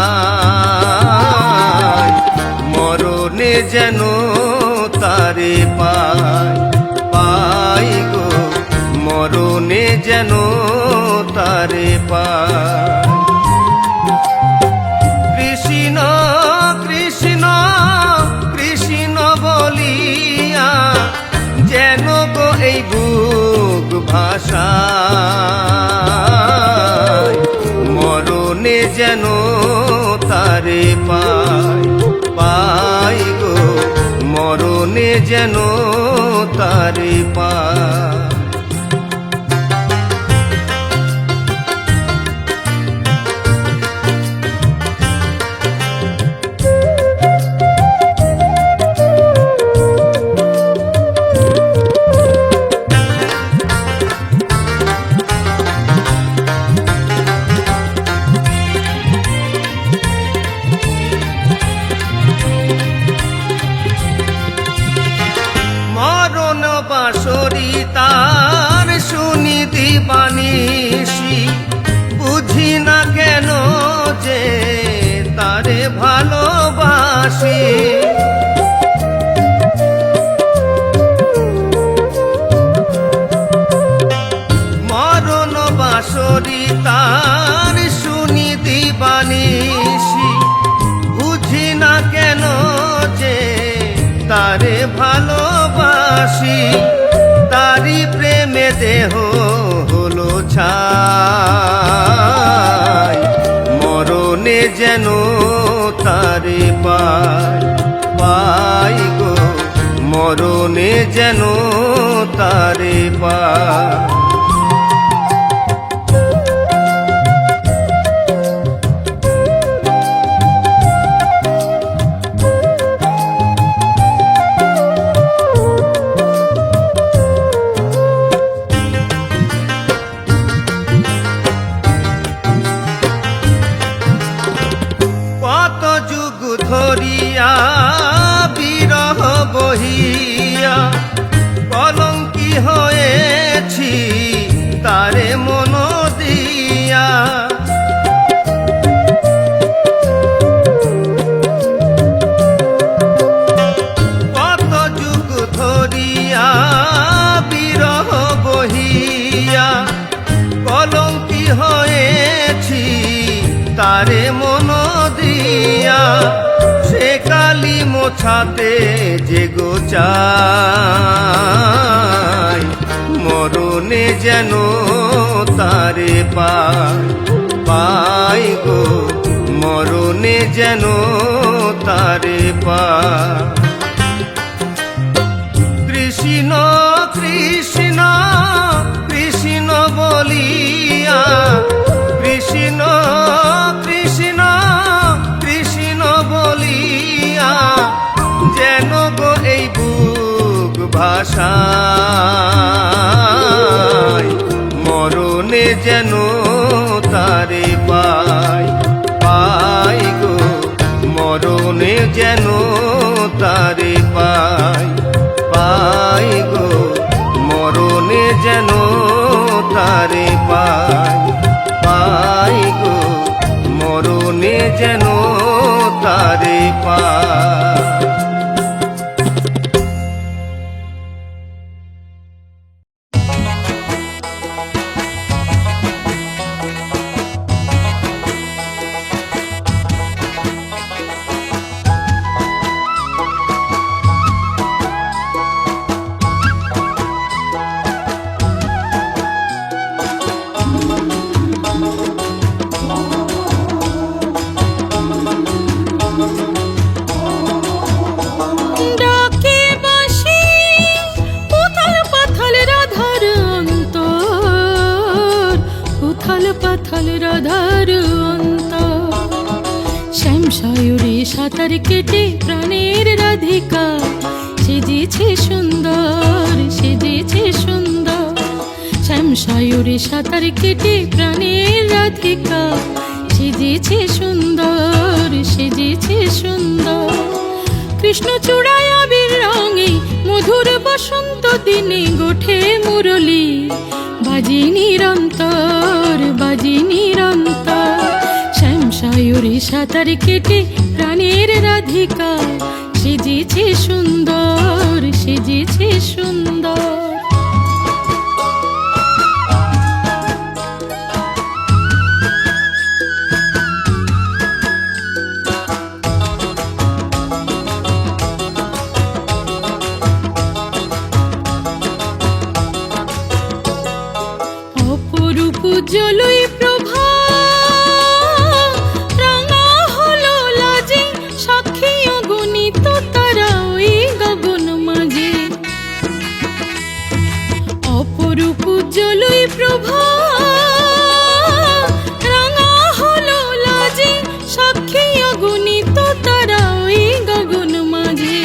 ভাষায় মরণে যেন তারে পাই পাই গো, মরণে যেন তারে পাই। কৃষ্ণ কৃষ্ণ কৃষ্ণ বলিয়া যেন গো এই বুক ভাষায় মরণে যেন তারে পাই পাই গো, মরণে যেন তারে পাই। বাঁশরি তার শুনি দিবানিসি, বুঝি না কেন যে তারে ভালোবাসি। মরণ বাঁশরি তার শুনি দিবানিসি, বুঝি না কেন যে তারে ভালোবাসি। তারি প্রেমে দেহ হলো ছাই, মরণে যেন তারে পাই পাই গো, মরণে যেন তারে পাই। ধরিয়া বিরহ বহিয়া কলঙ্কি হয়েছি, হয়েছি তারে মন দিয়া, সে কালি মোছাতে যে গো চাই, মরণে যেন তারে পাই গো, মরণে যেন তারে পাই। কৃষ্ণ কৃষ্ণ কৃষ্ণ বলিয়া, কৃষ্ণ কৃষ্ণ কৃষ্ণ বলিয়া, যেন গো এই বুক ভাষায়, মরণে যেন তারে পাই গো, মরণে যেন তারে পাই গো, মরণে যেন তারে পাই গো, মরণে যেন তারে পাই। সাঁতার কেটে প্রাণের রাধিকা সেজেছে সুন্দর, সেজেছে সুন্দর। শ্যামসায়রে সাঁতার কেটে প্রাণের রাধিকা সেজেছে সুন্দর, সেজেছে সুন্দর। কৃষ্ণচূড়ায় আবির রঙে মধুর বসন্ত দিনে গোঠে মুরলী, বাজে নিরন্তর, বাজে নিরন্তর। শ্যামসায়রে সাঁতার কেটে প্রাণের রাধিকা সেজেছে সুন্দর, সেজেছে সুন্দর। অপরূপ জলই প্রভা রাঙা হলো লাজে, সাক্ষী অগণিত তারা ওই গগন মাঝে। অপরূপ জলই প্রভা রাঙা হলো লাজে, সাক্ষী অগণিত তারা ওই গগন মাঝে।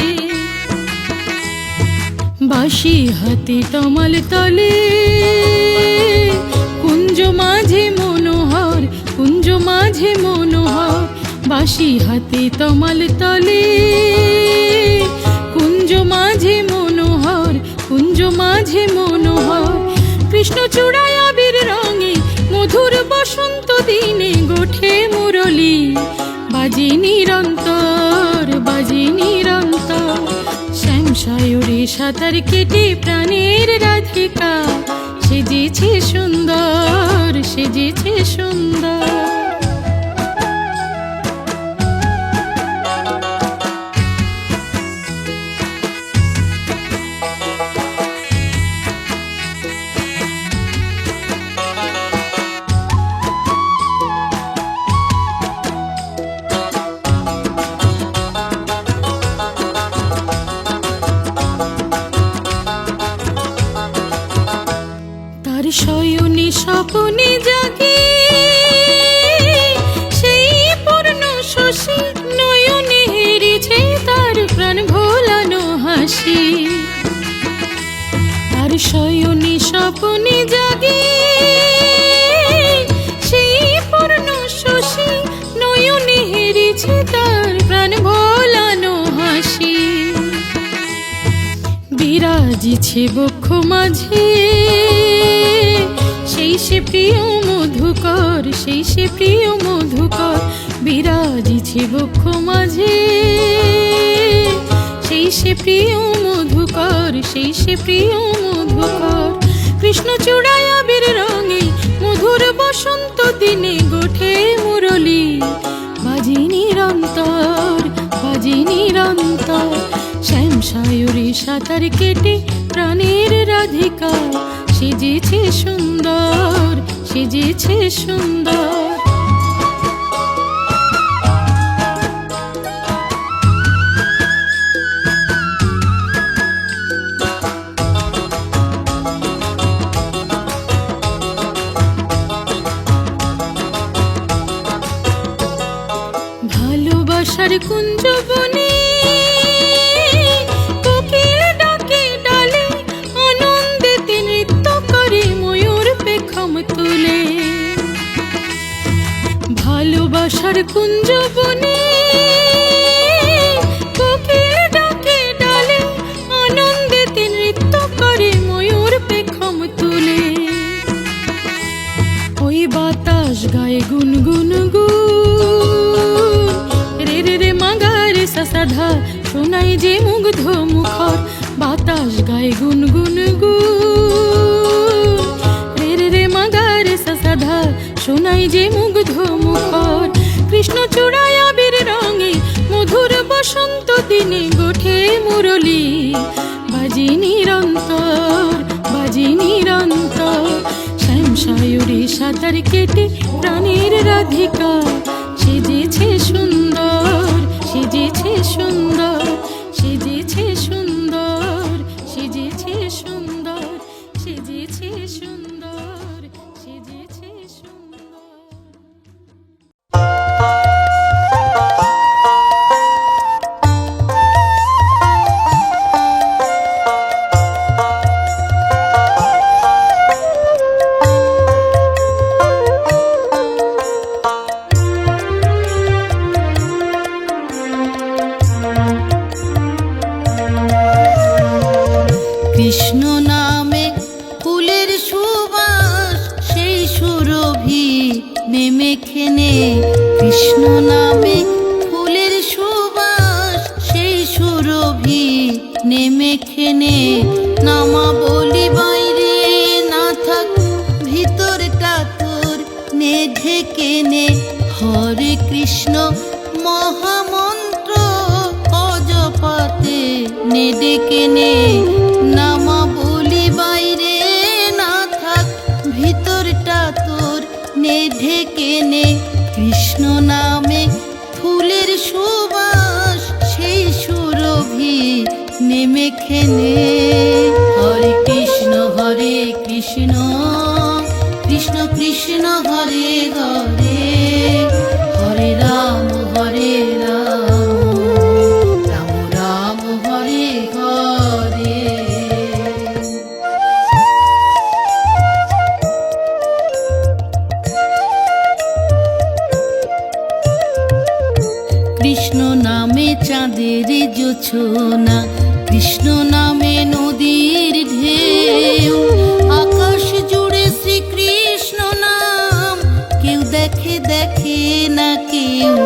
বাঁশি হাতে তমাল তলে কুঞ্জ মাঝে মনোহর, কুঞ্জ মাঝে মনোহর। বাঁশি হাতে তমাল তলে কুঞ্জ মাঝে মনোহর, কুঞ্জ মাঝে মনোহর। কৃষ্ণচূড়ায় আবির রঙে মধুর বসন্ত দিনে গোঠে মুরলী, বাজে নিরন্তর, বাজে নিরন্তর। শ্যামসায়রে সাঁতার কেটে প্রাণের রাধিকা সেজেছে সুন্দর, সেজেছে সুন্দর। তার শয়নে স্বপনে জাগে সেই পূর্ণ শশী, নয়নে হেরেছে তার প্রাণ ভোলানো হাসি। তার শয়নে স্বপনে জাগে সেই পূর্ণ শশী, নয়নে হেরেছে তার প্রাণ ভোলানো হাসি। বিরাজিছে বক্ষ মাঝে সেই সে প্রিয় মধুকর, সেই সে প্রিয় মধুকর। বিরাজিছে বক্ষ মাঝে সেই সে প্রিয় মধুকর, সেই সে প্রিয় মধুকর। কৃষ্ণচূড়ায় আবির রঙে মধুর বসন্ত বসন্ত দিনে গোঠে মুরলি, বাজি নিরন্তর, বাজি নিরন্তর। শ্যাম সায়রে সাঁতার কেটে প্রাণের রাধিকা, সেজেছে সুন্দর, সেজেছে সুন্দর। ভালোবাসার কুঞ্জবনে কোকিল ডাকে ডালে, আনন্দেতে নৃত্য করে ময়ূর পেখম তুলে। ভালোবাসার কুঞ্জবনে কোকিল ডাকে ডালে, আনন্দেতে নৃত্য করে ময়ূর পেখম তুলে। ওই বাতাস গায়ে গুনগুন গুন, রে রে রে মাগারে সাধা, শোনাই যে মুগ্ধ মুখর। বাতাস গায়ে গুনগুন গুন, রে রে রে মাগারে সাধা, শোনাই যে মুগ্ধ মুখর। কৃষ্ণ চূড়ায় আবির রঙে মধুর বসন্ত দিনে গোঠে মুরলি, বাজি নিরন্তর, বাজি নিরন্তর। শ্যাম সায়রে সাঁতার কেটে প্রাণের রাধিকা, সেজেছে সুন্দর, সেজেছে সুন্দর, সেজেছে সুন্দর, সেজেছে সুন্দর, সেজেছে সুন্দর, সেজেছে সুন্দর। কৃষ্ণ নামে ফুলের সুবাস সেই সুরভি নেমে খেনে, কৃষ্ণ নামে ফুলের সুবাস সেই সুরভি নেমে খেনে। নামা বলি বাইরে না থাক, ভিতরটা তোর নে ঢেকে নে। হরে কৃষ্ণ মহামন্ত্র অজপাতে নে ডেকে নে। নামা বলি বাইরে না থাক, ভিতরটা তোর নে ঢেকে নে। কৃষ্ণ নামে ফুলের সুবাস সেই সুরভি নেমে খেনে। হরে কৃষ্ণ কৃষ্ণ, কৃষ্ণ কৃষ্ণ হরে হরে, হরে রাম রাম রাম হরে হরে। কৃষ্ণ নামে চাঁদের জোছনা, কৃষ্ণ নামে নদীর ঢেউ। আকাশ জুড়ে শ্রীকৃষ্ণ নাম, কেউ দেখে দেখে না কেউ।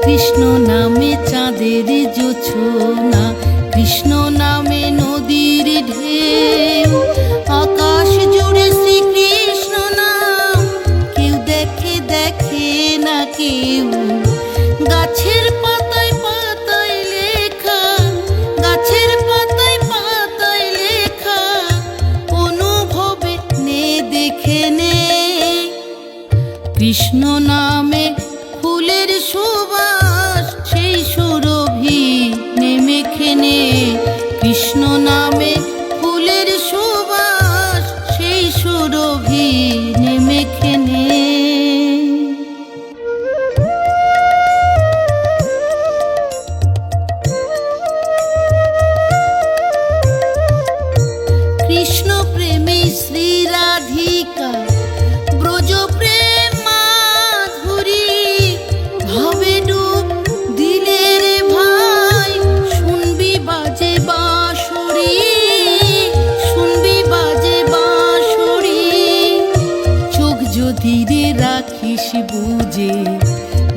কৃষ্ণ নামে চাঁদের জোছনা, কৃষ্ণ নামে নদীর ঢেউ। আকাশ জুড়ে শ্রীকৃষ্ণ নাম, কেউ দেখে দেখে না কেউ। গাছের পাতায় পাতায় লেখা, গাছের পাতায় পাতায় লেখা, অনুভবে নে দেখে নে। কৃষ্ণ নামে ফুলের সুবাস সেই সুরভি নেমে খেনে। কৃষ্ণ নামে ফুলের সুবাস সেই সুরভি নেমে খেনে। কৃষ্ণ প্রেমে শ্রী রাধিকা, ব্রজ প্রেম মাধুরী। ভাবে ডুব দিলে রে ভাই, শুনবি বাজে বাঁশরি, শুনবি বাজে বাঁশরি। চোখ যদি রে রাখিস বুঝে,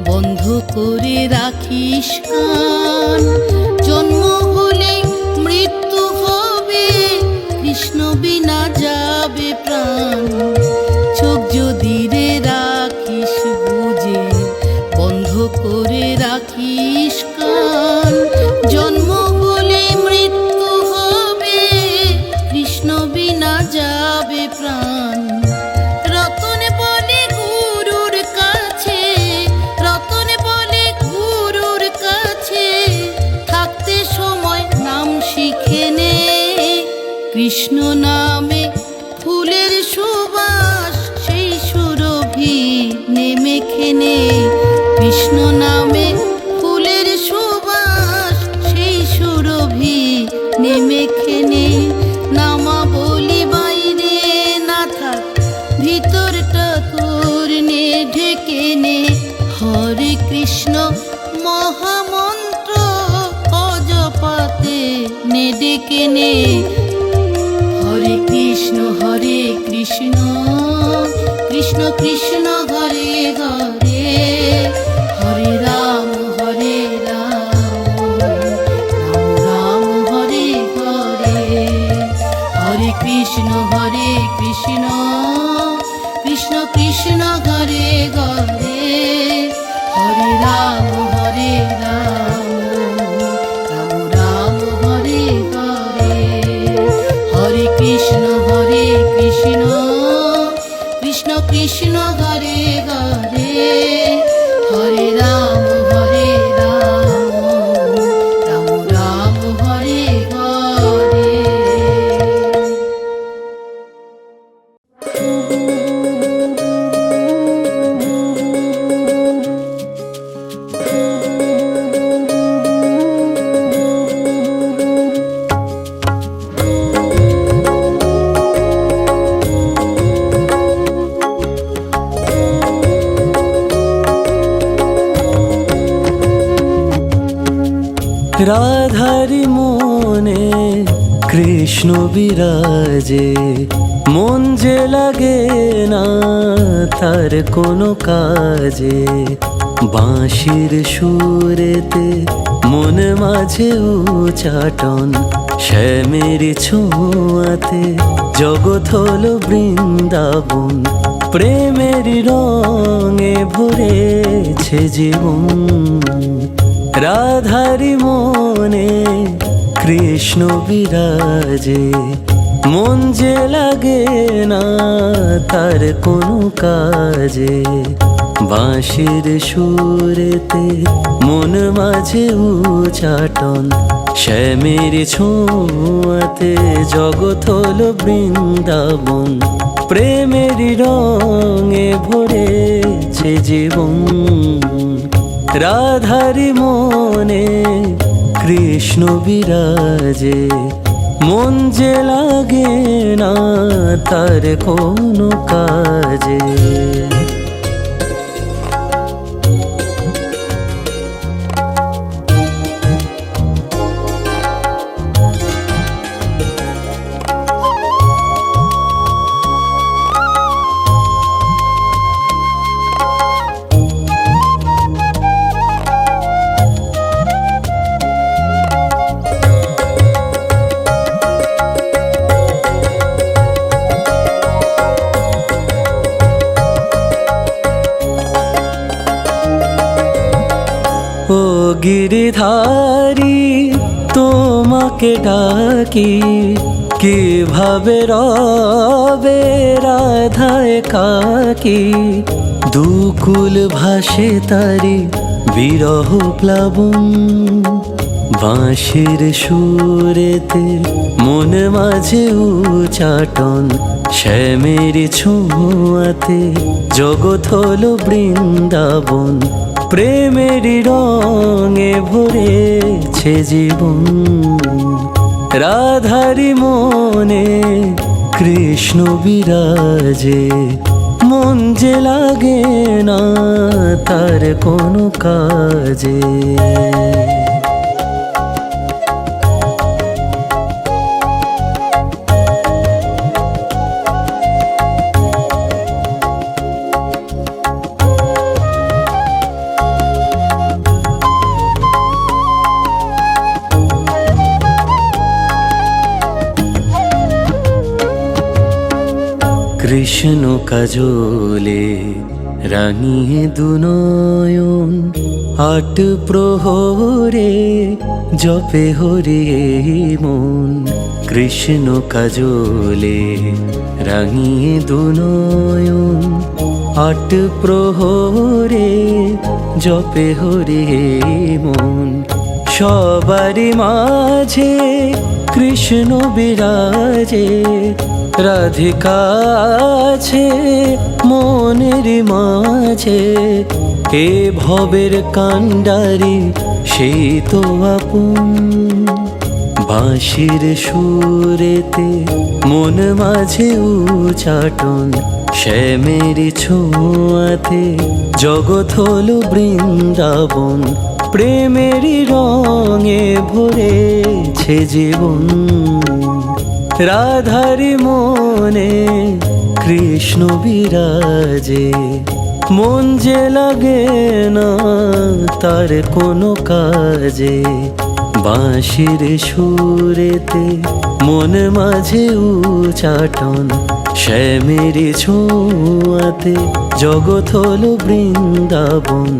বন্ধ করে রাখিস কান। জন্ম হলে মৃত্যু হবে, কৃষ্ণ বিনা যাবে প্রাণ। চোখ যদি রে কৃষ্ণ নামে ফুলের সুবাস সেই সুরভি নেমে খেনে, কৃষ্ণ নামে ফুলের সুবাস সেই সুরভি নেমে খেনে। নামা বলি বাইরে না থাক, ভিতরটা তোর নে ঢেকে নে। হরে কৃষ্ণ মহামন্ত্র অজপাতে নে ডেকে নে। হরে কৃষ্ণ কৃষ্ণ কৃষ্ণ হরে হরে, হরে রাম রাম রাম হরে হরে। হরে কৃষ্ণ কৃষ্ণ কৃষ্ণ হরে হরে, হরে রাম রাম রাম হরে হরে। হরে কৃষ্ণ কৃষ্ণ কৃষ্ণ হরে হরে, হরে রাম রাম রাম হরে হরে। রাধারি মনে কৃষ্ণ বিরাজে, মন যে লাগে না তার কোনো কাজে। বাঁশির সুরেতে মন মাঝে উচাটন, শ্যামের ছোঁয়াতে জগৎ হলো বৃন্দাবন। প্রেমের রঙে ভরেছে জীবন, রাধারি মনে কৃষ্ণ বিরাজে, মন যে লাগে না তার কোনো কাজে। বাঁশির সুরেতে মন মাঝে উচাটন, শ্যামের ছোঁয়াতে জগৎ হলো বৃন্দাবন। প্রেমের রঙে ভরেছে জীবন, রাধারি মনে কৃষ্ণ বিরাজে, মন যে লাগে না তার কোনো কাজে। ও গিরিধারী তোমাকে ডাকি, কিভাবে রবে রাধায় কাকি। দুকুল ভাসে তারি বিরহ প্লাবন, বাঁশির সুরেতে মন মাঝে উচাটন, শ্যামের ছোঁয়াতে জগৎ হলো বৃন্দাবন। প্রেমের রঙে ভরেছে জীবন, রাধারি মনে কৃষ্ণ বিরাজে, মন যে লাগে না তার কোনো কাজে। কৃষ্ণ কাজলে রাঙিয়ে দুনয়ন, আট প্রহরে জপে হরি মন। কৃষ্ণ কাজলে রাঙিয়ে দুনয়ন, আট প্রহরে জপে হরি মন। সবারি মাঝে কৃষ্ণ বিরাজে, রাধিকা আছে মনের মাঝে, এ ভবের কান্ডারি সেই তো আপন। বাঁশির সুরেতে মন মাঝে উচাটন, শ্যামের ছোঁয়াতে জগৎ হলো বৃন্দাবন। প্রেমেরই রঙে ভরেছে জীবন, রাধারি মনে কৃষ্ণ বিরাজে। মন যে লাগে না তার কোনো কাজে, বাঁশির সুরেতে মন মাঝে উচাটন, শ্যামের ছোঁয়াতে জগৎ হলো বৃন্দাবন।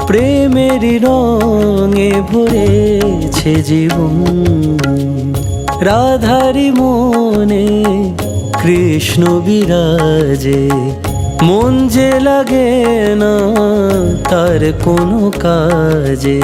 প্রেমেরই রঙে ভরেছে জীবন, রাধারি মনে কৃষ্ণ বিরাজে। মন যে লাগে না তার কোনো কাজে।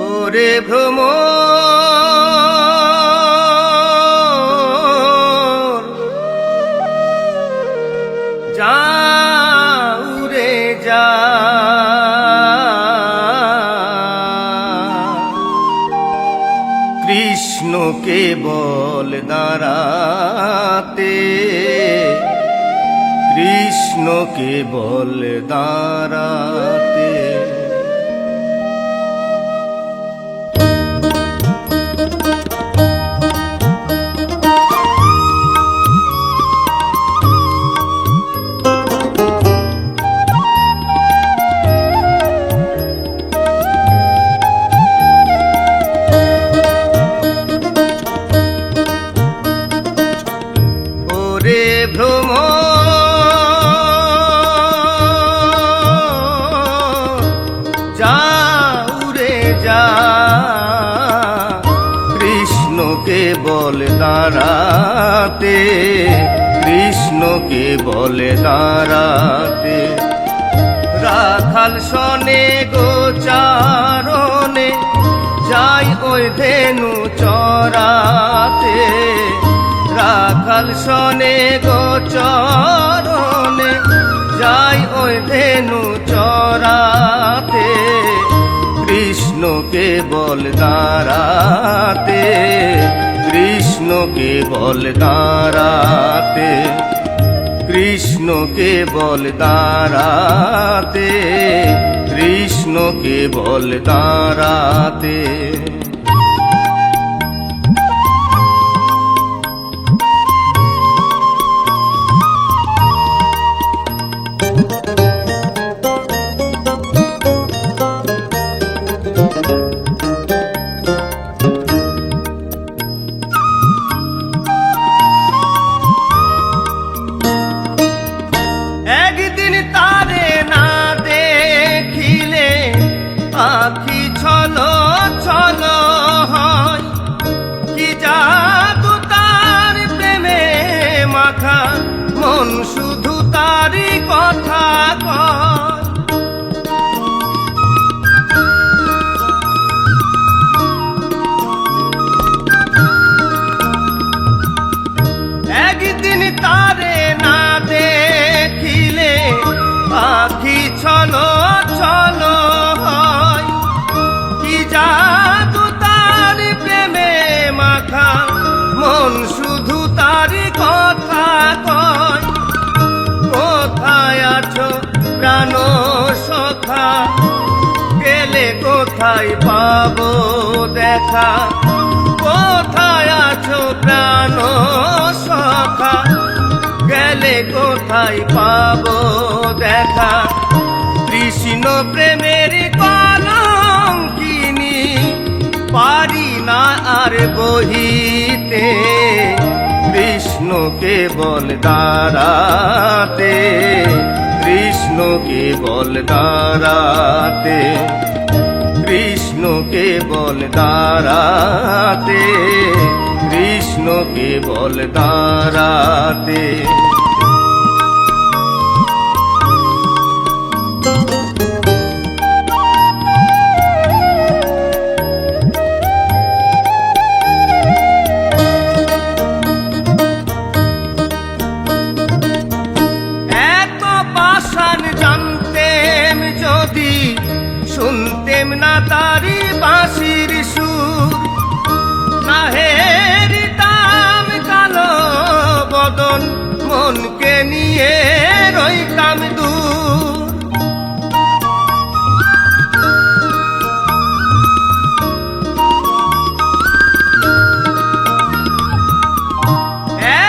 ওরে ভ্রমর যা উড়ে যা, কৃষ্ণ কেবল দাঁড়াতে, কৃষ্ণ কেবল দাঁড়াতে। ওরে ভ্রমর যা উড়ে যা, কৃষ্ণ কেবল দাঁড়াতে, কৃষ্ণ কেবল দাঁড়াতে। রাখাল শনে গোচারণে যাই ওই ধেনু চরাতে, রাখাল শনে গোচরণে যাই ওই ধেনু চরাতে, কৃষ্ণ কেবল দাঁড়াতে, কৃষ্ণ কেবল দাঁড়াতে, কৃষ্ণ কেবল দাঁড়াতে, কৃষ্ণ কেবল দাঁড়াতে। একদিন তারে না দেখিলে আখি ছলো ছলো হয়, কি জাদু তার প্রেমে মাখা, মন শুধু তারই কথা কয়। একদিন তারে না দেখিলে আখি ছলো ছলো হয়, কি জাদু তার প্রেমে মাখা, মন শুধু তারই কথা কয়। কোথায় আছো প্রাণ সখা, গেলে কোথায় পাবো দেখা, কোথায় আছো পেলে কোথায় পাবো দেখা, কৃষ্ণ প্রেমের কলঙ্কিনী পারি না আর বহিতে, কৃষ্ণকে বল দাঁড়াতে, কৃষ্ণকে বল দাঁড়াতে, কৃষ্ণকে বল দাঁড়াতে, কৃষ্ণকে বল দাঁড়াতে। শুনতেম না তারি বাঁশির সুর, না হেরিতাম কালো বদন, মনকে নিয়ে রইতাম দূর।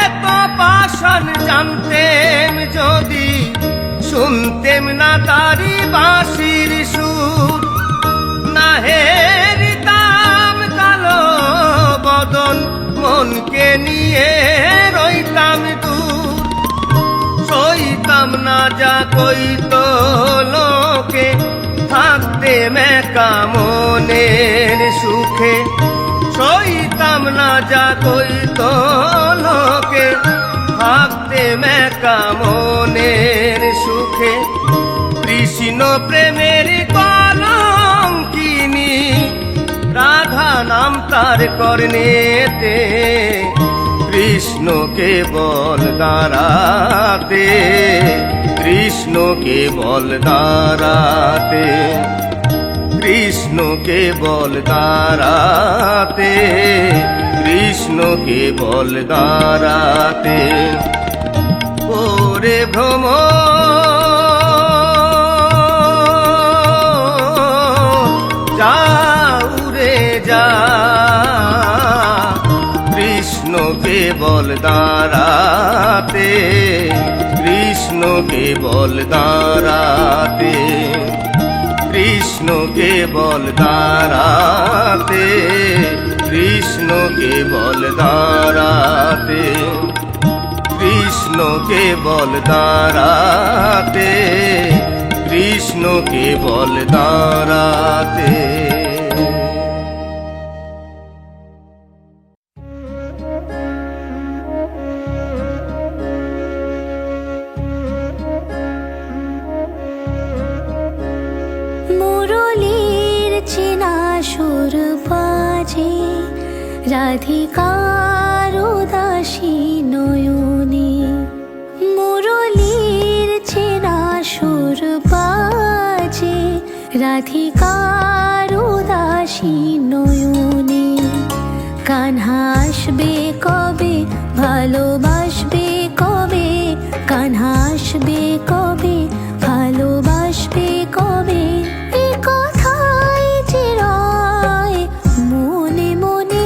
এত পাষাণ জানতেম যদি, শুনতেম না তারি বাঁশির সুর, না হেরিতাম কালো বদন, মনকে নিয়ে রইতাম দূর। সইতাম না যা কইত লোকে, থাকতে মেকা মনের সুখে, সইতাম না যা কইত লোকে, থাকতে মেকা মনের সুখে। কৃষ্ণ প্রেমের কলঙ্কিনী রাধা নাম তার কর্ণেতে, কৃষ্ণকে বল দাঁড়াতে, কৃষ্ণকে বল দাঁড়াতে, কৃষ্ণকে বল দাঁড়াতে, কৃষ্ণকে বল দাঁড়াতে। ওরে ভ্রমর যাও রে যা, কৃষ্ণকে বল দাঁড়াতে, কৃষ্ণকে বল দাঁড়াতে, কৃষ্ণকে বল দাঁড়াতে, কৃষ্ণকে বল দাঁড়াতে, কৃষ্ণকে বল দাঁড়াতে, কৃষ্ণকে বল দাঁড়াতে। মুরলীর চেনা সুর বাজে, রাধিকার উদাসী নয়নে। মুরলীর চেনা সুর বাজে, রাধিকার উদাসী নয়নে। কানহা আসবে কবে, ভালোবাসবে কবে, কানহা আসবে কবে, ভালোবাসবে কবে, এ কথাই যে রয় মনে মনে।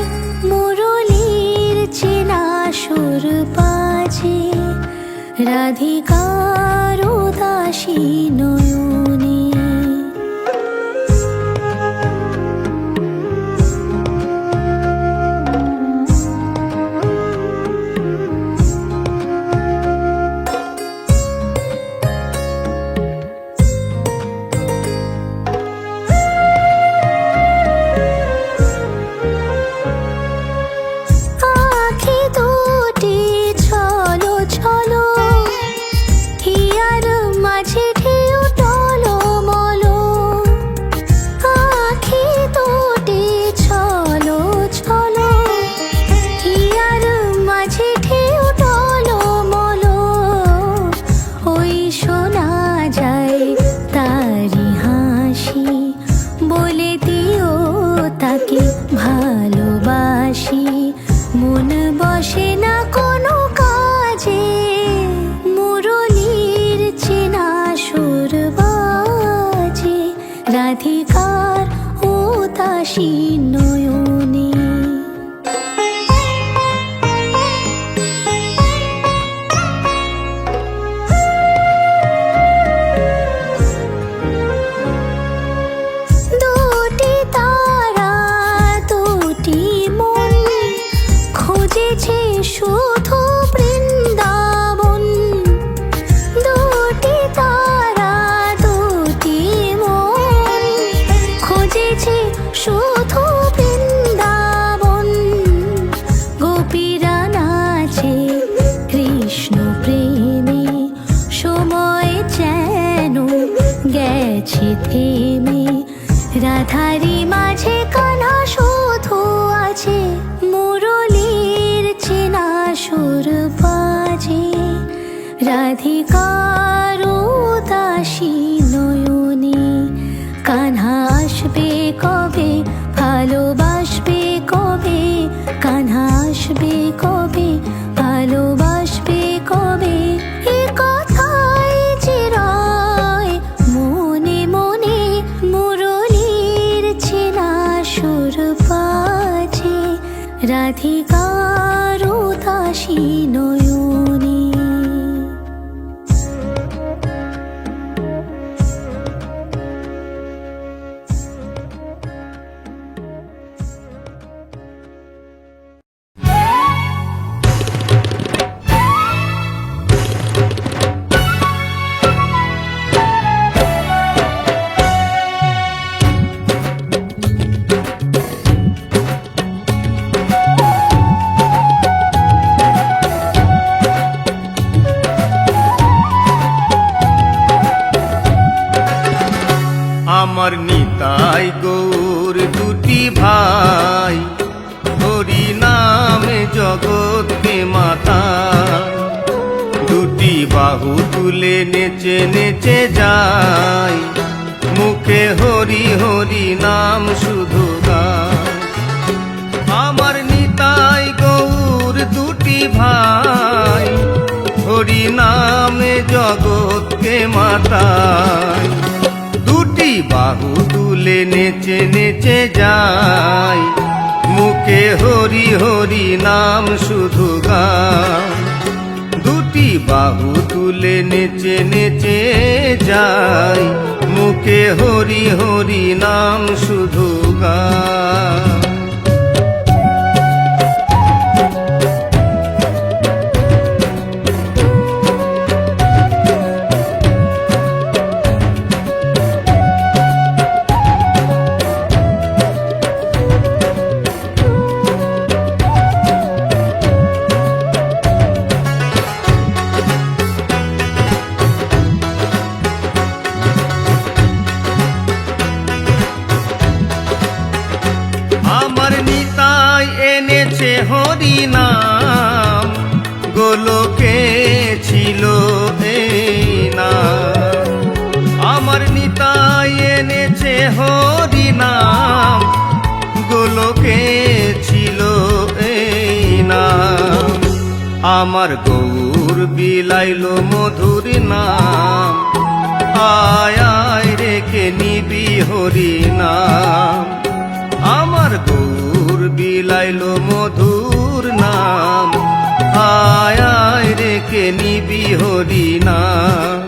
মুরলীর চেনা সুর বাজে, রাধিকার উদাসী নয়নে। রাধিকার উদাসী নয়নে। গেছে থেমে, রাধারি মাঝে কানা শুধু আছে, মুরলীর চেনা সুর বাজে। রাধিকার উদাসী নয়নে, কান্হা আসবে কবে, ভালোবাসবে কবে, কান্হা আসবে কবে, ভালোবাসবে কবে। এ কথাই যে রয় মনে মনে, মুরলীর চেনা সুর বাজে। রাধিকার উদাসী নয়নে। আমার নিতাই গৌর দুটি ভাই, হরি নামে জগৎকে মাতা। দুটি বাহু তুলে নেচে নেচে যায়, মুখে হরি হরি নাম শুধু গায়। আমার নিতাই গৌর দুটি ভাই, হরি নামে জগৎকে মাতায়। দুটি বাহু তুলে নেচে নেচে যায়, মুখে হরি হরি নাম শুধু গায়। দুটি বাহু তুলে নেচে নেচে যায়, মুখে হরি হরি নাম শুধু গায়। আমার নিতাই এনেছে হরি নাম, গোলকে ছিল এই নাম। আমার নিতাই এনেছে হরি নাম, গোলকে ছিল এই নাম। আমার গৌর বিলাইল মধুর নাম, আয় আয় রেখে নিবি হরি নাম। আমার গৌর বিলাইল মধুর নাম, আয় আয় রেখে নিবি হরি নাম।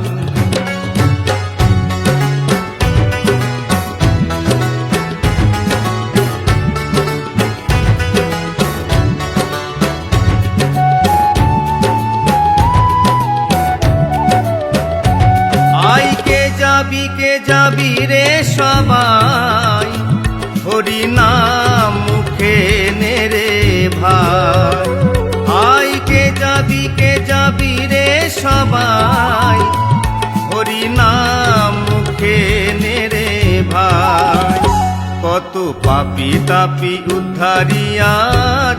আই কে যাবি রে সবাই, হরি নাম মুখে নেরে ভাই। আই কে যাবি রে সবাই, হরি নাম মুখে নেরে ভাই। কত পাপি তাপি উদ্ধারিয়া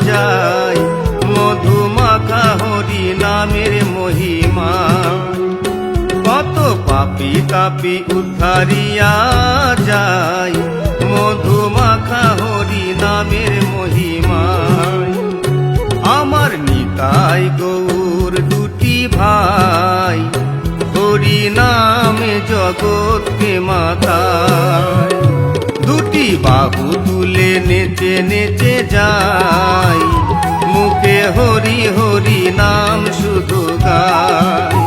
যায়, মধুমাখা হরি নামের মহিমা। কত পাপি তাপি উদ্ধারিয়া যায়, মধুমাখা হরি নামের মহিমায়। আমার নিতাই গৌর দুটি ভাই, হরি নামে জগৎকে মাতায়। দুটি বাহু তুলে নেচে নেচে যায়, মুখে হরি হরি নাম শুধু গায়।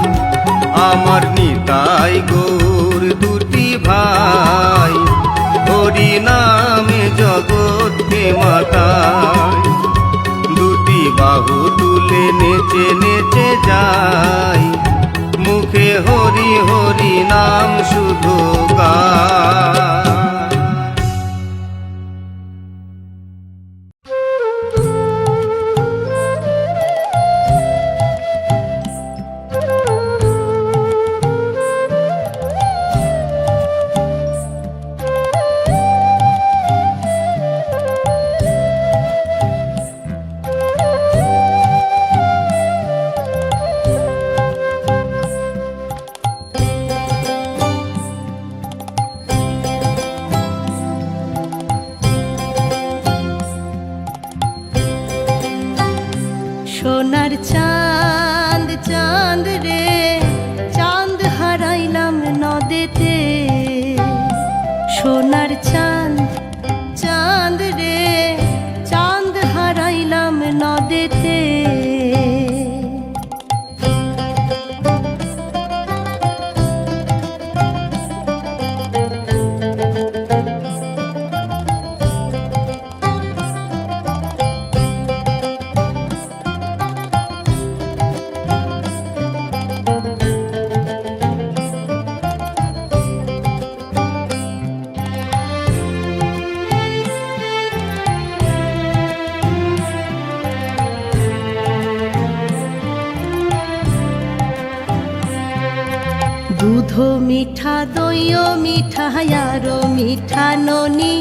আমার নিতাই গৌর দুটি ভাই, হরি নামে জগৎকে মাতায়। দুটি বাহু তুলে নেচে নেচে যায়, মুখে হরি হরি নাম শুধু গায়। মিঠা দই ও মিঠা আরো মিঠা ননি,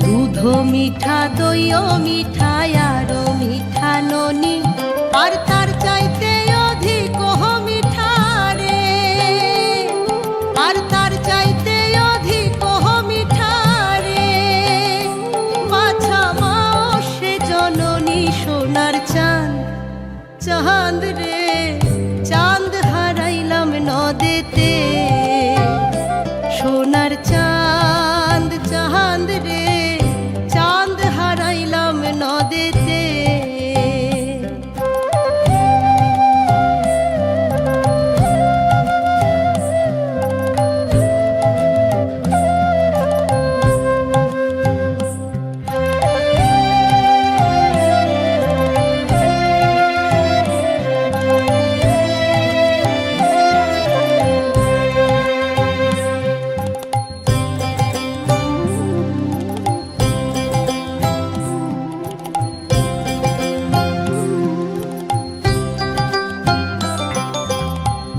দুধ মিঠা দই ও মিঠা আরো মিঠা ননি, আর তার চাইতে অধিক মিঠা রে, আর তার চাইতে অধিক মিঠা রে, বাছা মা সে জননী সোনার চাঁদ, চাঁদ রে চাঁদ হারাইলাম নদেতে, সোনার চাঁদ চাঁদ রে চাঁদ হারাইলাম নদেতে।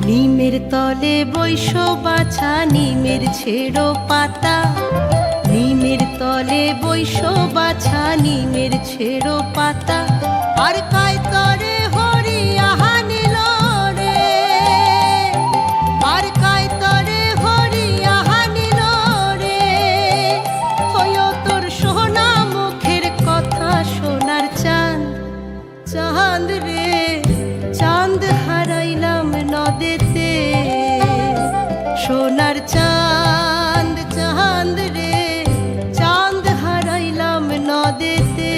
নিমের তলে বৈশ বাছা নিমের ছেড়ো পাতা, নিমের তলে বৈশ বাছা নিমের ছেড়ো পাতা, আর কায় তরে হরি আহানিল রে, আর কায় তরে হরি আহানিল রে, হইও তোর সোনা মুখের কথা সোনার চাঁদ, চাঁদ রে চাঁদ হারাইলাম নদেতে, সোনার চাঁদ চাঁদ রে চাঁদ হারাইলাম নদেতে।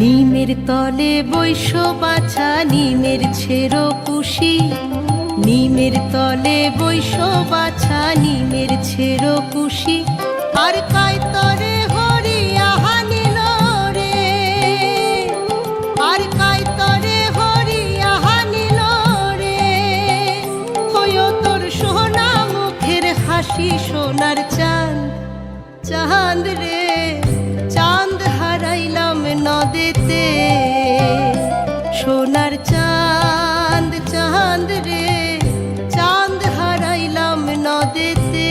নিমের তলে বৈশ বাছা নিমের ছেড়ো কুশি, নিমের তলে বৈশ বাছা নিমের ছেড়ো কুশি, আর কায় তরে হরি আহানিল রে, আর কায় তরে হরি আহানিল রে, হইও তোর সোনা মুখের হাসি সোনার চাঁদ, চাঁদ রে চাঁদ হারাইলাম নদেতে, সোনার চাঁদ চাঁদ রে চাঁদ হারাইলাম নদেতে।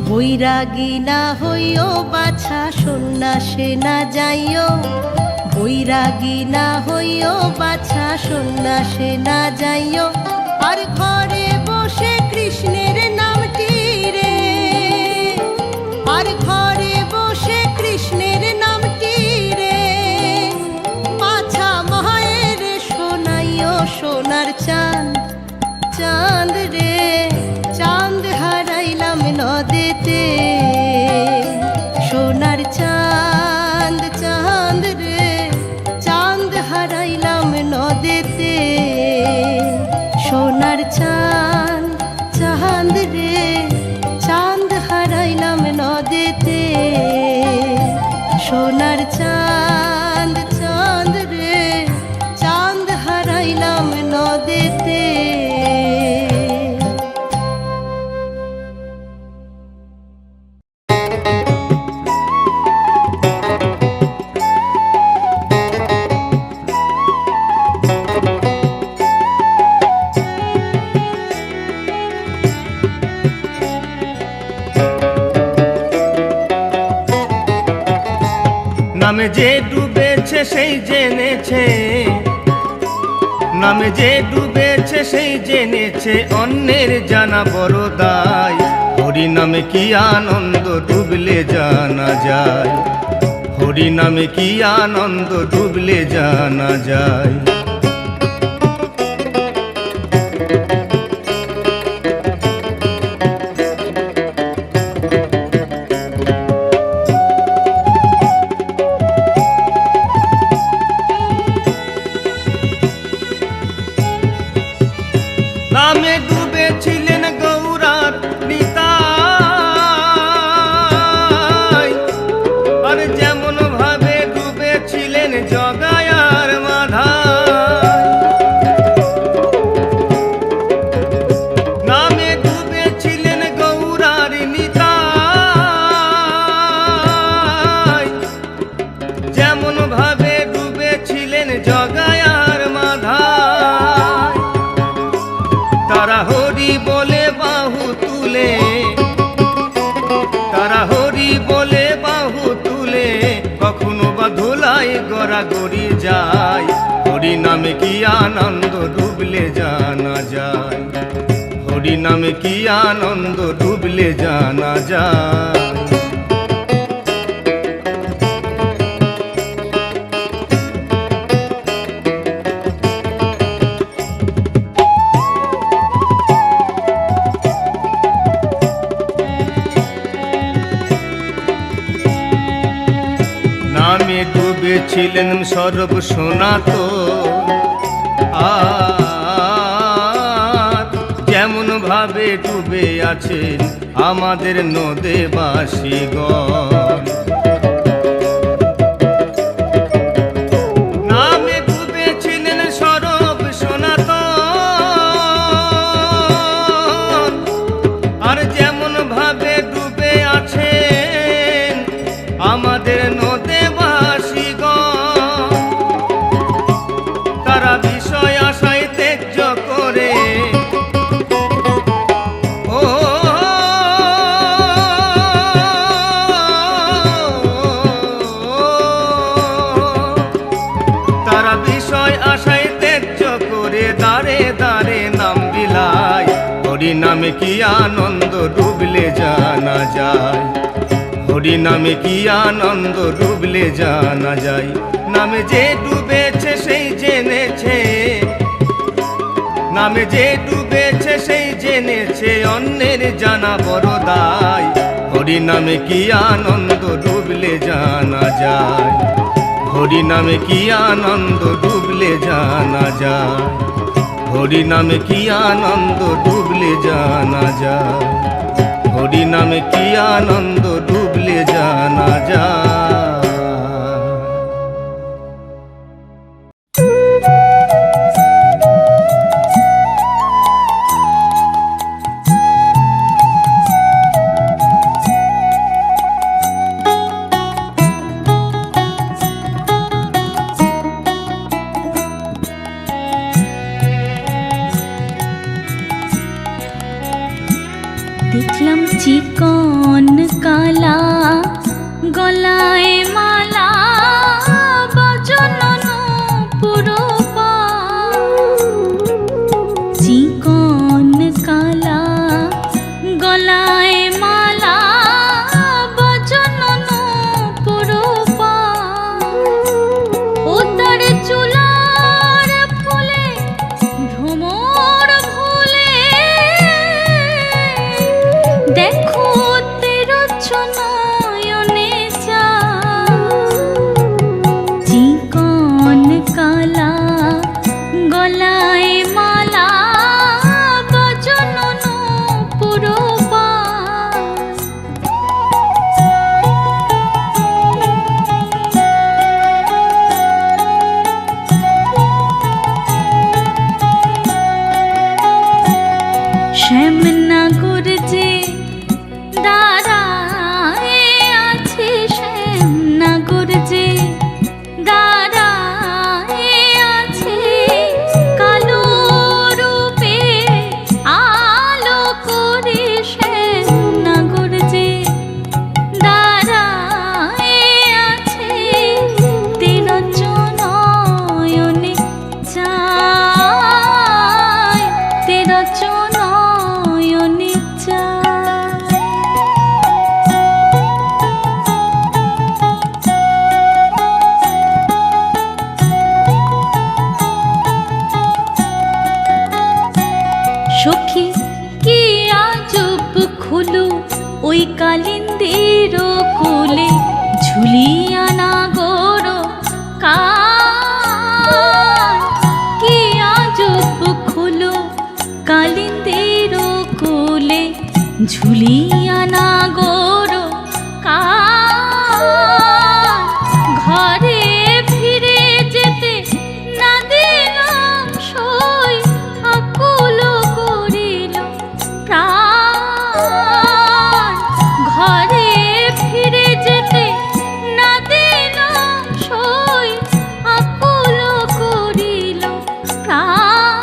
বৈরাগী না হইও বাছা সন্ন্যাসে না যাইও, বৈরাগী না হইও বাছা সন্ন্যাসে না যাইও, আর ঘরে বসে কৃষ্ণের নামটি রে, আর ঘরে বসে কৃষ্ণের নামটি রে, বাছা মায়ের শোনাইও সোনার চাঁদ, চাঁদ রে চাঁদ হারাইলাম নদেতে, সোনার চাঁদ চাঁদ রে চাঁদ হারাইলাম নদেতে, সোনার চাঁদ চাঁদ রে চাঁদ হারাইলাম নদেতে, সোনার চাঁদ চাঁদ রে চাঁদ হারাইলাম নদেতে। নামে যে সেই জেনেছে, নামে যে ডুবেছে সেই জেনেছে, অন্যের জানা বড় দায়। হরি নামে কি আনন্দ ডুবলে জানা যায়, হরি নামে কি আনন্দ ডুবলে জানা যায়। নামে ডুবেছিলেন গৌরার নিতাই, আর যেমন ভাবে ডুবেছিলেন জগায় আর মাধাই। নামে ডুবেছিলেন গৌরার নিতাই, যেমন ভাবে ডুবেছিলেন জগায় আর মাধাই। তারা হরি বলে বাহু তুলে, তারা হরি বলে বাহু তুলে, কখনো বা ধুলাই গড়াগড়ি যায়। হরি নামে কি আনন্দ ডুবলে জানা যায়, হরি নামে কি আনন্দ ডুবলে জানা যায়। নামে ডুবেছিলেন সর্ব সনাতন, আর যেমন ভাবে ডুবে আছেন আমাদের নদেবাসীগণ। নামে ডুবেছিলেন সর্ব সনাতন, আর যেমন ভাবে ডুবে আছেন আমাদের নদেবাসীগণ। তারা বিষয় আশায় ত্যায্য করে, ও তারা বিষয় আশায় ত্যায্য করে দাঁড়ে দাঁড়ে নাম বিলায়। হরি নামে কি আনন্দ ডুবলে জানা যায়, হরি নামে কি আনন্দ ডুবলে জানা যায়। নামে যে ডুবেছে সেই জেনেছে, নামে যে ডুবেছে সেই জেনেছে, অন্যের জানা বড় দায়। হরি নামে কি আনন্দ ডুবলে জানা যায়, হরি নামে কি আনন্দ ডুবলে জানা যায়, হরি নামে কি আনন্দ ডুবলে জানা যায়, হরি নামে কি আনন্দ ডুবলে জানা যায়। দেখলাম চিকন কালা গলায় মালা বজনন পুরো পা। চিকন কালা গলায় মালা বজনন পুরো পা। ও তার চুলার ফুলে ভ্রমর ভুলে দেখো ঝুলিয়া না গোরো কান, ঘরে ফিরে যেতে না দিলাম সই, আকুল করিল প্রাণ। ঘরে ফিরে যেতে না দিলাম সই, আকুল করিল প্রাণ।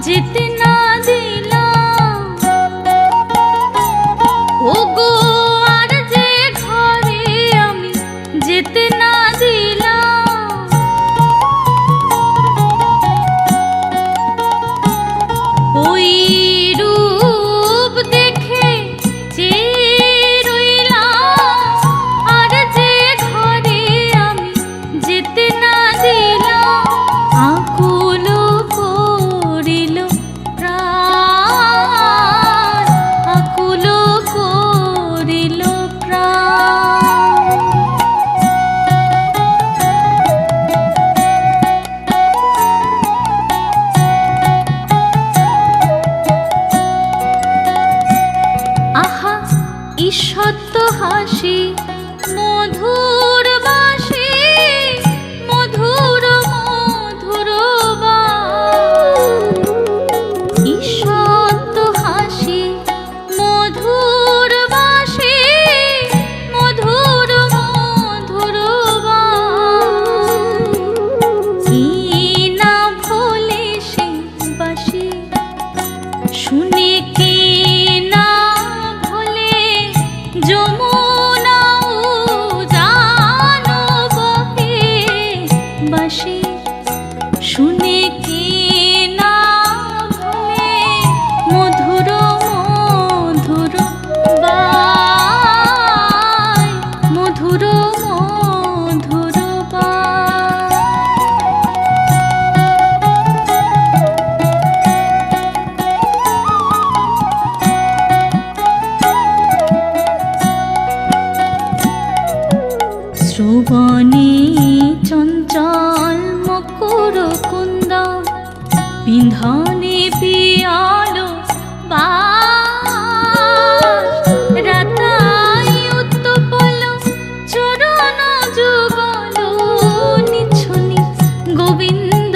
যেতে না দিলাম ওগো আর যে ঘরে আমি যেতে না দিলাম। ওই রূপ দেখে চেয়ে রইলাম, আর যে ঘরে আমি যেতে না দিলাম। আকুল করিল প্রাণ, আকুল করিল প্রাণ। আহা ঈষৎ হাসি, মধুর বাসি, মধুর মধুর বাস। ঈষৎ হাসি, মধুর বাসি, মধুর মধুর বাস। কি না ভোলে সেই বাসি, শুনে কে না ভোলে যমুনা উজান বহে বাসি। শুনে কে না ভোলে মধুর মধুর বাই, মধুর মধুর বাই। শ্রবণে চঞ্চল মকর কুন্দ, বিন্ধনে পিয়ালো বাস। রাতাই উত্তপল চরণ যুগল, নিছনি গোবিন্দ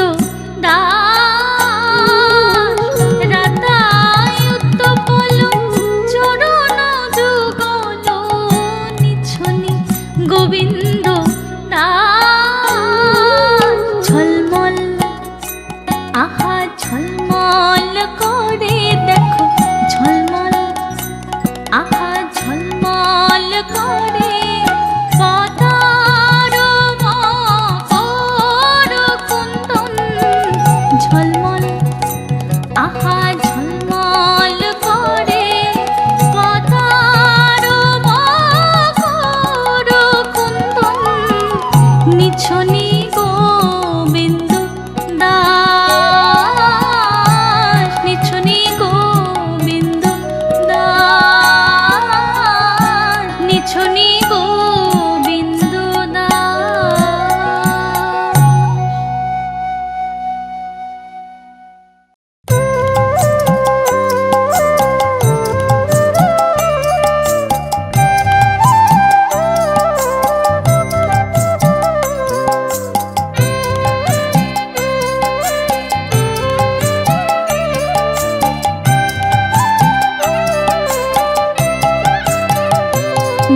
দাস। রাতাই উত্তপল চরণ যুগল, নিছনি গোবিন্দ দাস। ঝলমল আহা ঝলমল করে দেখো, ঝলমল আহা ঝলমল করে পদার মকর কুন্দন। ঝলমল আহা ঝলমল করে পদার মকর কুন্দন। নিছনি গোবিন্দ দাস, নিছনি গোবিন্দ দাস, নিছনি গোবিন্দ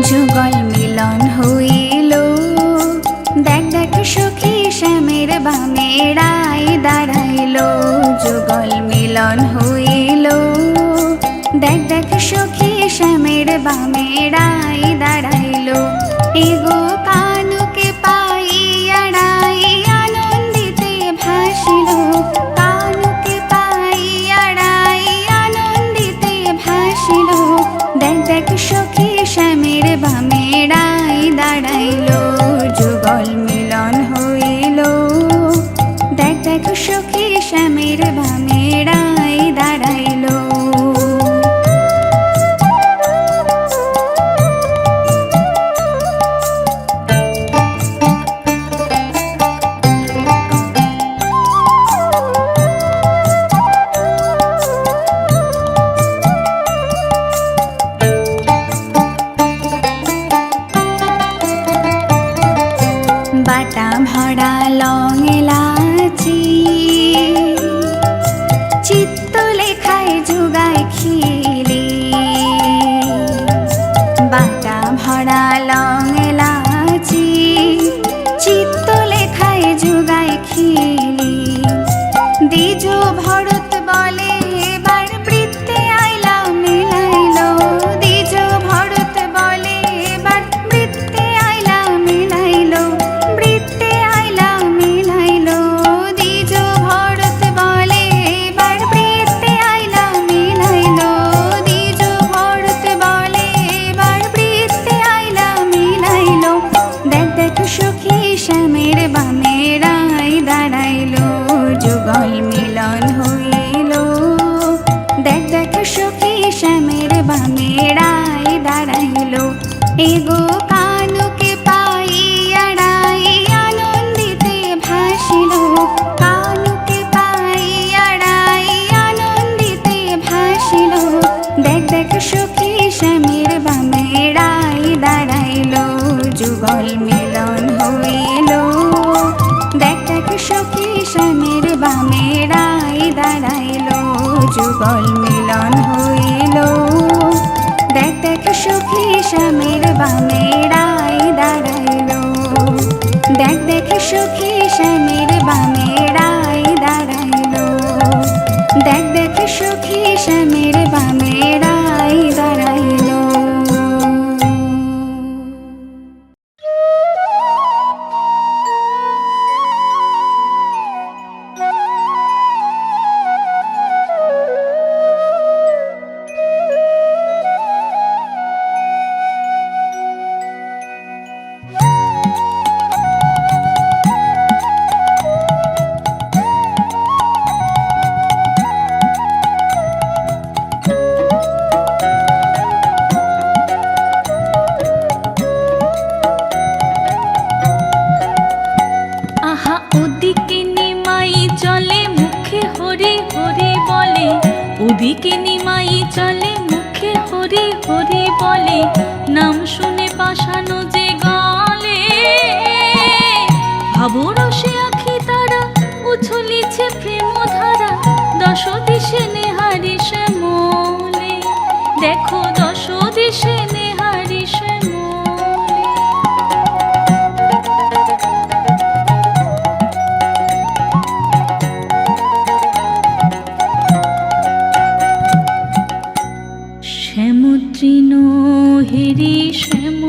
যুগল মিলন হইল, দেখ দেখ সখী শ্যামের বামে রায় দাঁড়াইল। যুগল মিলন হইল, দেখ দেখ সখী শ্যামের বামে রায় দাঁড়াইল। এগো কানুকে পাইয়া রায় আনন্দিতে ভাসিল, কানুকে পাইয়া রায় আনন্দিতে ভাসিল। দেখ দেখ সখী শ্যামের বামে রায় দাঁড়াইল। যুগল মিলন হইল, দেখ দেখ সখী শ্যামের বামে রায় দাঁড়াইল। ভরা লং এলাচি চিত্ত লেখায় যুগায় খিলি বাটা ভরা লং এলাচি চিত্ত লেখায় যুগায় খিলি দ্বিজ ভরত বলে এবার বৃত্তে আইলা মিলাইলো দ্বিজ ভরত বলে এবার বৃত্তে আইলা মিলাইলো বৃত্তে আইলা মিলাইলো দ্বিজ ভরত বলে এবার বৃত্তে আইলা মিলাইলো দ্বিজ ভরত বলে এবার বৃত্তে আইলা মিলাইলো দেখ দেখ সখী শ্যামের বামে রায় দাঁড়াইলো যুগল মিলন হইল দেখ দেখ সখী শ্যামের বামে রায় দাঁড়াইল এগো কানুকে পাইয়া রায় আনন্দিতে ভাসিল কানুকে পাইয়া রায় আনন্দিতে ভাসিল দেখ দেখ সখী শ্যামের বামে রায় দাঁড়াইল যুগল মিলন হইল দেখ দেখ সখী শ্যামের বামে রায় দাঁড়াইল যুগল মিলন হইল দেখ দেখ সখী শ্যামের বামে রায় দাঁড়াইল দেখ দেখ সখী শ্যামের বামে রায় দাঁড়াইল দেখ দেখ সখী শ্যামের বামে রায় দাঁড়াইল আহা ওদিকে নিমাই চলে মুখে হরি হরি বলে ওদিকে নিমাই চলে মুখে হরি হরি বলে নাম শুনে পাশানো যে গলে ভাবরসে আখি তারা উছলিছে প্রেম ধারা দশ দিশে নেহারি শ্যামলে দেখো দশ দিশে নেহারি শ্যামলে শ্যামতৃণ হেরি শ্যাম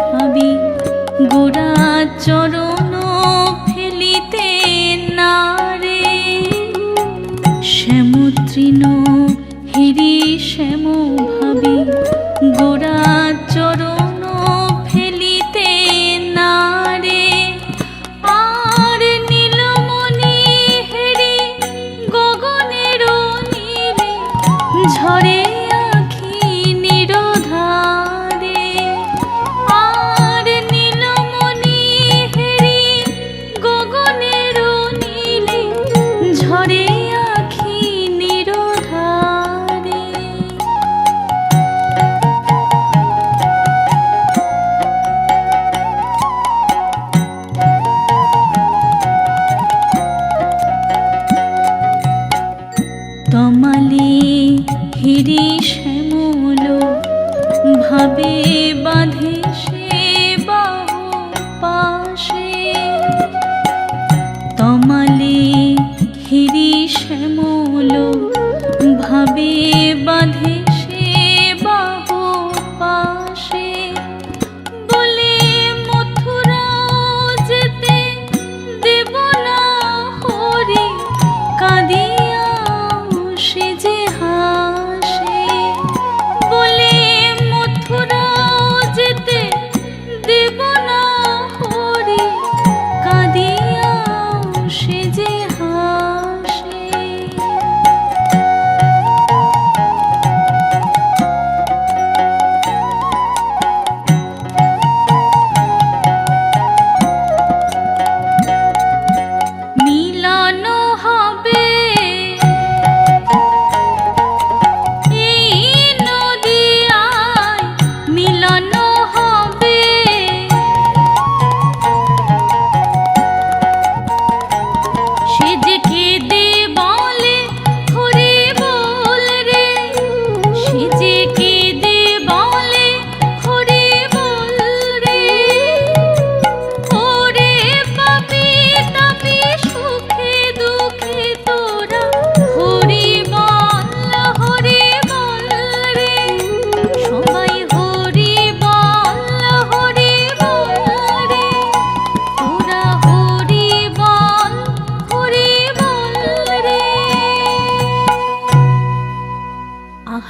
ভাবি গোড়া চরণ ফেলিতে নারে শ্যামতৃণ হেরি শ্যাম ভাবি গোড়া চরণ ফেলিতে নারে আর নীলমণি হেরি গগনের নীলে ঝরে তমালে হিরি শ্যামল ভাবে বাঁধে সে বাহু পাশে তমালে হিরি শ্যামল ভাবে বাঁধে সে বাহু পাশে বলে মথুরাও যেতে দেব না হরি কাঁদিয়া সে যে হাসে বলে মথুরাও যেতে দেব না হরি কাঁদিয়া সে যে হাসে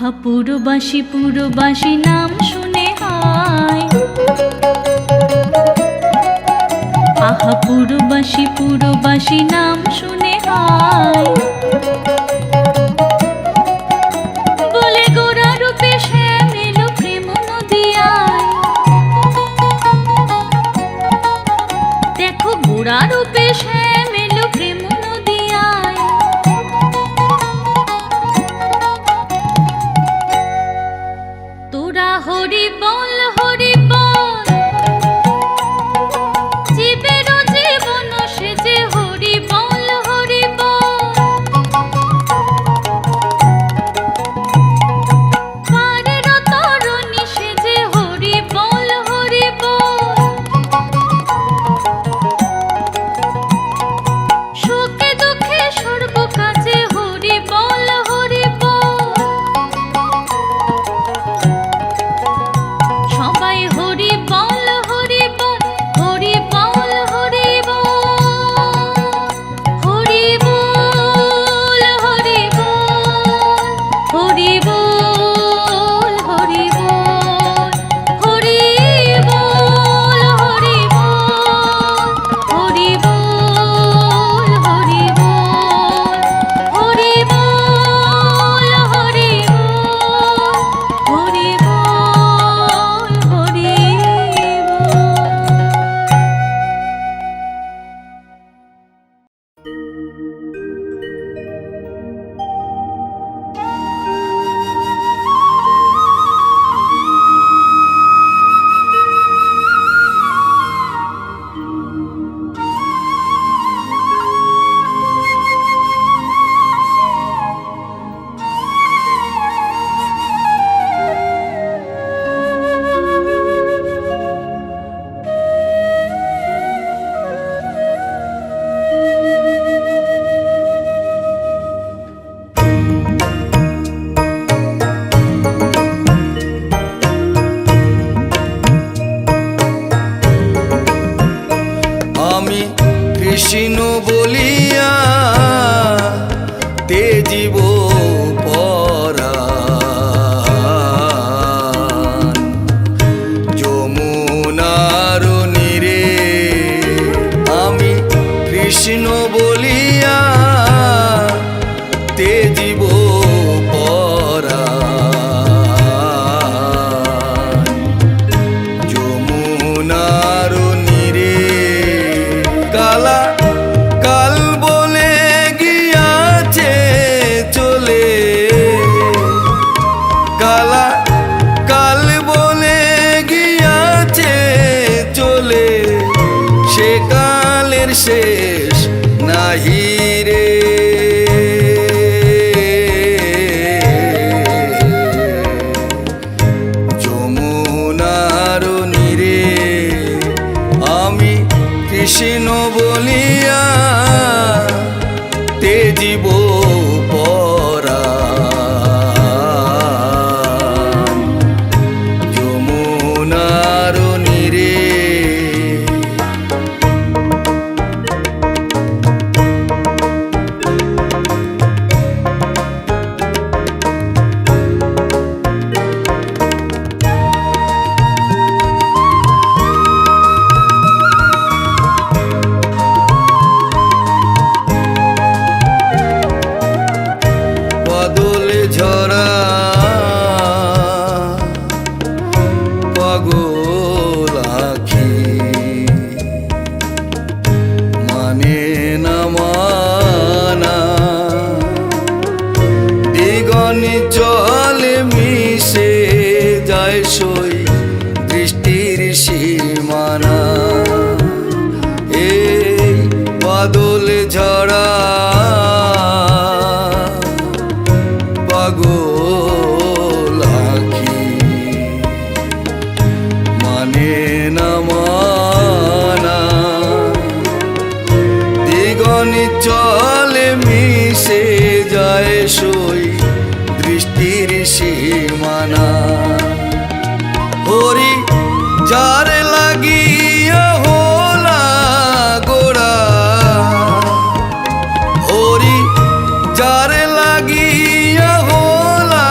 আহা পুরবাসী পুরবাসী নাম শুনে হায়, আহা পুরবাসী পুরবাসী নাম শুনে হায়, বলে গোরা রূপে শ্যাম এলো প্রেম নদিয়ায়। দেখো গোরা রূপে শ্যাম এলো প্রেম নদিয়ায়। তোরা হরি বল হরি বল, জীবের জীবন সেজে হরি বল হরি বল। পারের তরুণী সেজে হরি বল হরি বল। সুখে দুঃখে সর্বকাজে হরি বল হরি বল। সবাই হরি বল হরি বল, হরি বল হরি বল, হরি বল হরি বল, হরি বল হরি বল, হরি বল হরি বল, হরি বল হরি বল, হরি বল হরি বল, হরি বল হরি আমি কৃষ্ণ বলিয়া তেজিব পরাণ, যমুনার নীরে আমি কৃষ্ণ বলিয়া তেজিব পরাণ, যমুনার নীরে কালা কাল বলে গিয়াছে চলে, কালা কাল বলে গিয়াছে চলে, সে কালের শেষ নাহি রে। যমুনার নীরে আমি কৃষ্ণ বলিয়া তেজিব পরাণ, যমুনার নীরে। বাদল ঝরা পাগল আখি মানে না মানা, দিগনি চলে মিশে যায় সই দৃষ্টির সীমানা। এই বাদল ঝরা পাগল আখি মানে না মানা, দিগনি চলে মিশে যায় সই দৃষ্টির সীমানা। হরি যার লাগিয়া হোলা গোড়া, হরি যার লাগিয়া হোলা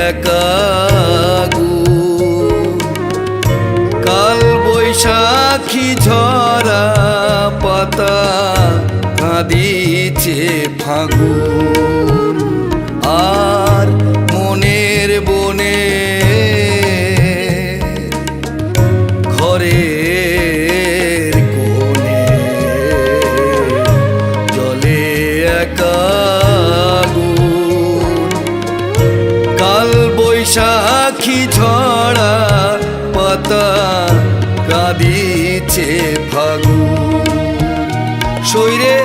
একাগুন। কাল বৈশাখী ঝরা পাতা কাঁদিছে ফাগুন, আর মনের বনে ঘরের কোণে জলে একাগুন। কাল বৈশাখী ঝরা পাতা কাঁদিছে ফাগুন, শৈরে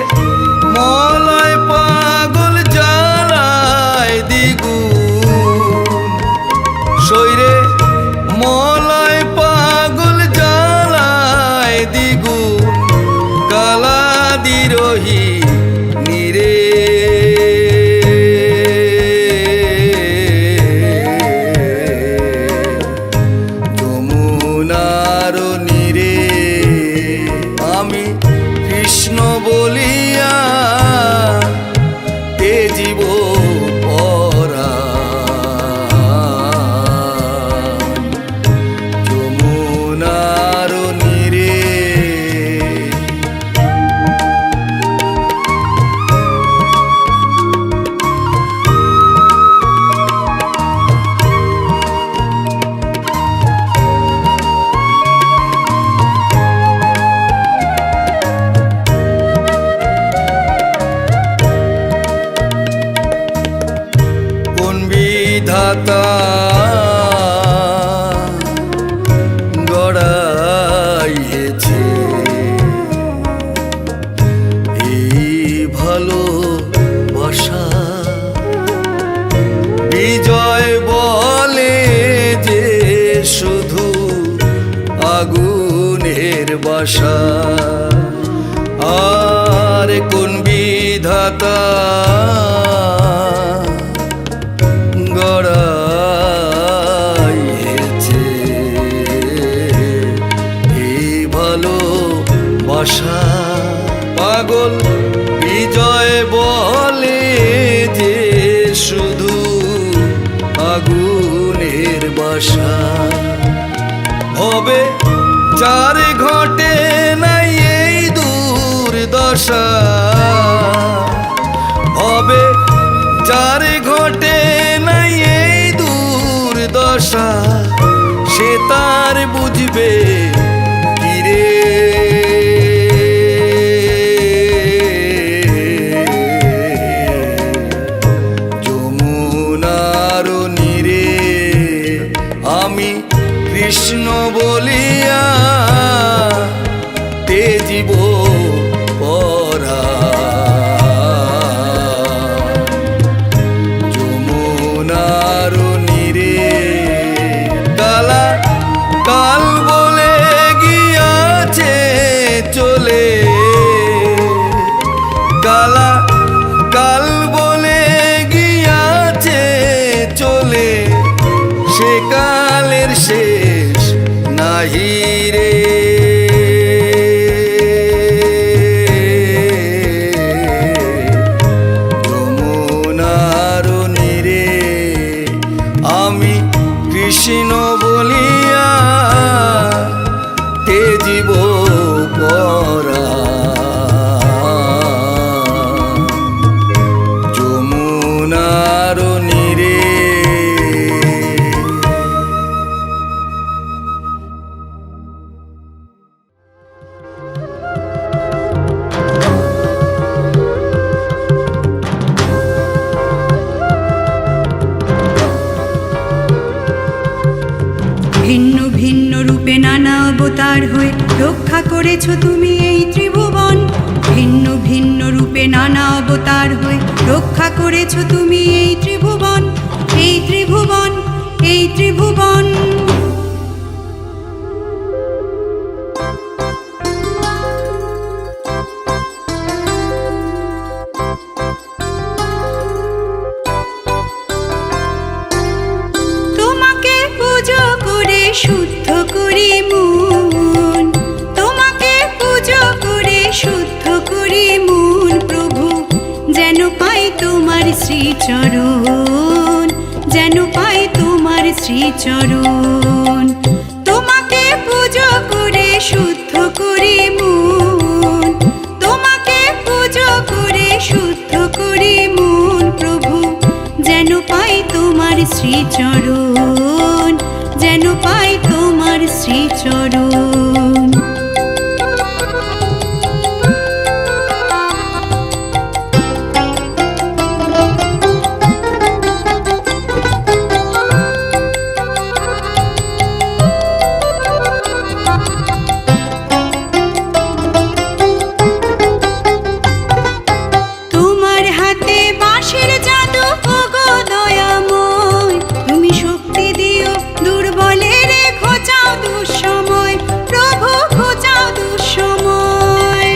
মলয় পাগল জ্বালায় দ্বিগুণ। শৈরে মলয় পাগল জ্বালায় দ্বিগুণ, কালা দিরোহী নিরে। যমুনার নীরে আমি কৃষ্ণ বলিয়া তেজিব পরাণ। যমুনার নীরে কোন বিধাতা গড়াইয়েছে এই ভালোবাসা। বিজয় বলে যে শুধু আগুনের বাসা, আর কোন বিধাতা গড়াইয়েছে এই ভালোবাসা। পাগল বিজয় বলে যে শুধু আগুনের বাসা। হবে যার ঘটে নাই এই দুর্দশা, হবে যার ঘটে নাই এই দুর্দশা, সে তার বুঝবে কি রে। যমুনার নীরে আমি কৃষ্ণ বলিয়া তেজিব পরাণ। যমুনার নীরে কালা কাল বলে গিয়াছে চলে, কালা কাল বলে গিয়াছে চলে, সে কালের শেষ নাহি রে। যমুনার নীরে আমি কৃষ্ণ বলিয়া তেজিব পরাণ। যমুনার নীরে ভিন্ন ভিন্ন রূপে নানা অবতার হয়ে রক্ষা করেছ তুমি এই ত্রিভুবন। ভিন্ন ভিন্ন রূপে নানা অবতার হয়ে রক্ষা করেছ তুমি এই ত্রিভুবন, এই ত্রিভুবন, এই ত্রিভুবন। তোমাকে পুজো করে শুদ্ধ করি মন, তোমাকে পুজো করে শুদ্ধ করি মন প্রভু, যেন পাই তোমার শ্রীচরণ, যেন পাই শ্রীচরণ। তোমাকে পুজো করে শুদ্ধ করি মন, তোমাকে পুজো করে শুদ্ধ করি মন প্রভু, যেন পাই তোমার শ্রীচরণ, যেন পাই তোমার শ্রীচরণ। তোমার হাতে বাঁশের জাদু ওগো দয়াময়, তুমি শক্তি দিও দুর্বলের ঘোচাও দুঃসময়, প্রভু ঘোচাও দুঃসময়।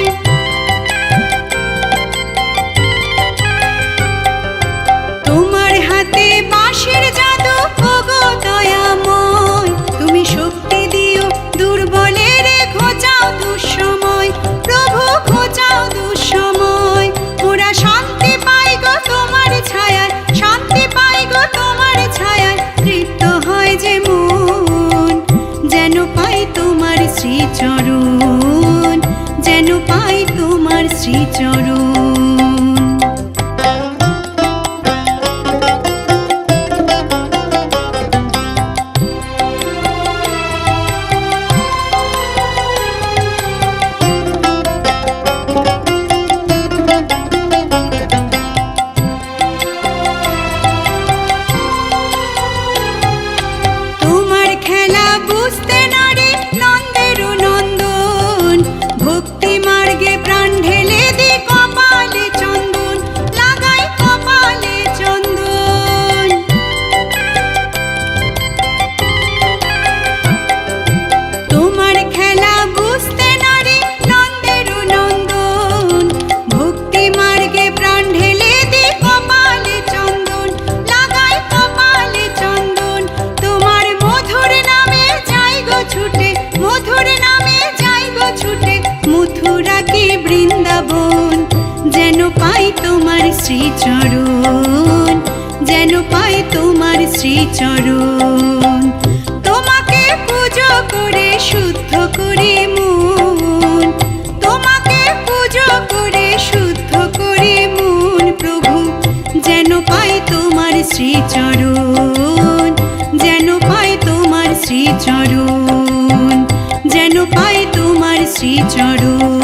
তোমার হাতে বাঁশের জাদু ওগো দয়াময়, তুমি শক্তি দিও দুর্বলের ঘোচাও দুঃসময়, প্রভু ঘোচাও দুঃসময়। ওরা শান্তি পাই গো তোমার ছায়ায়, শান্তি পাই গো তোমার ছায়ায়, তৃপ্ত হয় যে মন, যেন পাই তোমার শ্রীচরণ, যেন পাই তোমার শ্রীচরণ। তোমার খেলা বুঝতে নারে নন্দের নন্দন, ভক্তি মার্গে প্রাণ ঢেলে দি কপালে চন্দন, লাগাই কপালে চন্দন। তোমার খেলা বুঝতে নারে নন্দের নন্দন, ভক্তি মার্গে প্রাণ ঢেলে দি কপালে চন্দন, লাগাই কপালে চন্দন। তোমার মধুর নামে যাই গো ছুটে, মধুর নামে যাই গো ছুটে, মথুরা কি বৃন্দাবন, যেন পাই তোমার শ্রীচরণ, যেন পাই তোমার শ্রীচরণ। তোমাকে পুজো করে শুদ্ধ করি মন, তোমাকে পুজো করে শুদ্ধ করি মন প্রভু, যেন পাই তোমার শ্রীচরণ, যেন পাই তোমার শ্রীচরণ, যেন পাই তোমার শ্রীচরণ।